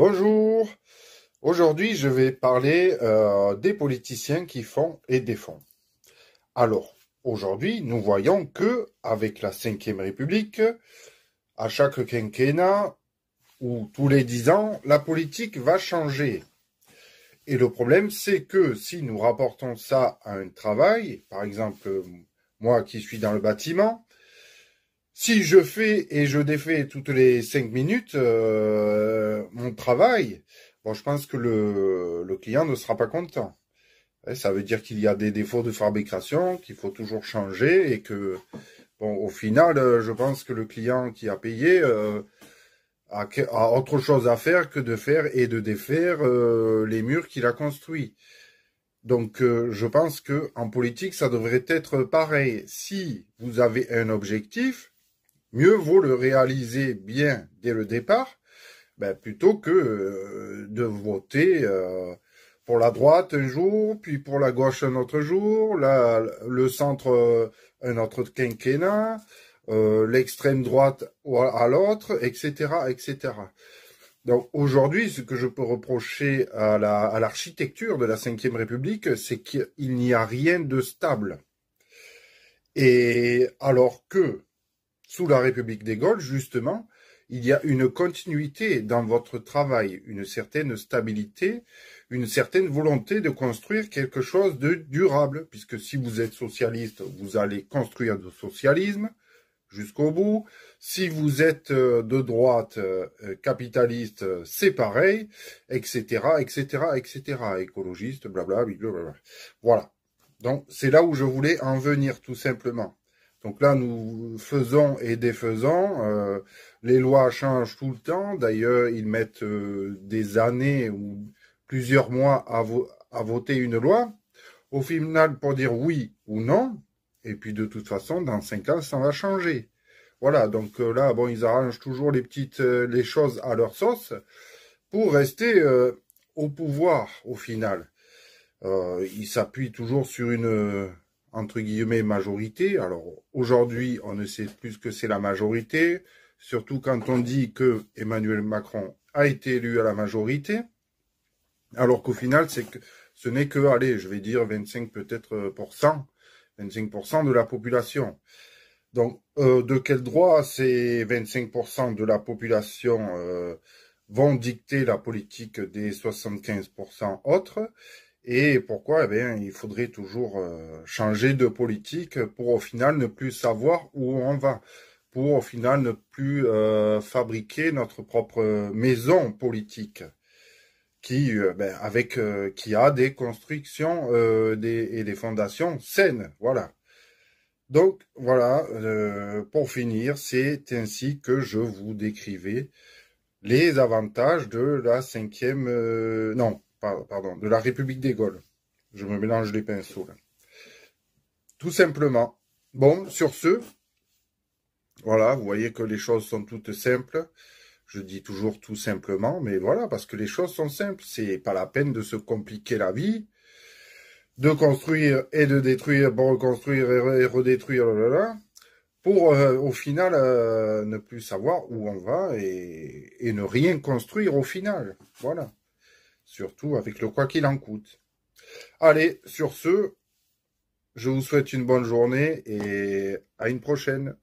Bonjour, aujourd'hui je vais parler des politiciens qui font et défont. Alors, aujourd'hui nous voyons que avec la Cinquième République, à chaque quinquennat ou tous les 10 ans, la politique va changer. Et le problème c'est que si nous rapportons ça à un travail, par exemple moi qui suis dans le bâtiment, si je fais et je défais toutes les 5 minutes mon travail, bon, je pense que le client ne sera pas content. Ça veut dire qu'il y a des défauts de fabrication, qu'il faut toujours changer et que, bon, au final, je pense que le client qui a payé a autre chose à faire que de faire et de défaire les murs qu'il a construits. Donc, je pense que en politique, ça devrait être pareil. Si vous avez un objectif, mieux vaut le réaliser bien dès le départ, plutôt que de voter pour la droite un jour, puis pour la gauche un autre jour, le centre un autre quinquennat, l'extrême droite à l'autre, etc., etc. Donc aujourd'hui, ce que je peux reprocher à l'architecture de la Cinquième République, c'est qu'il n'y a rien de stable. Et alors que sous la République des Gaules, justement, il y a une continuité dans votre travail, une certaine stabilité, une certaine volonté de construire quelque chose de durable, puisque si vous êtes socialiste, vous allez construire du socialisme jusqu'au bout. Si vous êtes de droite, capitaliste, c'est pareil, etc., etc., etc., écologiste, blablabla. Voilà. Donc, c'est là où je voulais en venir, tout simplement. Donc là, nous faisons et défaisons. Les lois changent tout le temps. D'ailleurs, ils mettent des années ou plusieurs mois à voter une loi. Au final, pour dire oui ou non. Et puis, de toute façon, dans 5 ans, ça va changer. Voilà, donc là, bon, ils arrangent toujours les choses à leur sauce pour rester au pouvoir, au final. Ils s'appuient toujours sur une entre guillemets majorité. Alors aujourd'hui, on ne sait plus ce que c'est la majorité, surtout quand on dit que Emmanuel Macron a été élu à la majorité, alors qu'au final, ce n'est que, allez, je vais dire 25 peut-être %, 25% de la population. Donc, de quel droit ces 25% de la population vont dicter la politique des 75% autres? Et pourquoi? Eh bien, il faudrait toujours changer de politique pour au final ne plus savoir où on va, pour au final ne plus fabriquer notre propre maison politique qui, qui a des constructions et des fondations saines, voilà. Donc voilà, pour finir, c'est ainsi que je vous décrivais les avantages de la cinquième, non, pardon, de la République des Gaules. Je me mélange les pinceaux là. Tout simplement. Bon, sur ce, voilà, vous voyez que les choses sont toutes simples. Je dis toujours tout simplement, mais voilà, parce que les choses sont simples. C'est pas la peine de se compliquer la vie, de construire et de détruire, pour reconstruire et redétruire, pour au final ne plus savoir où on va et ne rien construire au final. Voilà. Surtout avec le quoi qu'il en coûte. Allez, sur ce, je vous souhaite une bonne journée et à une prochaine.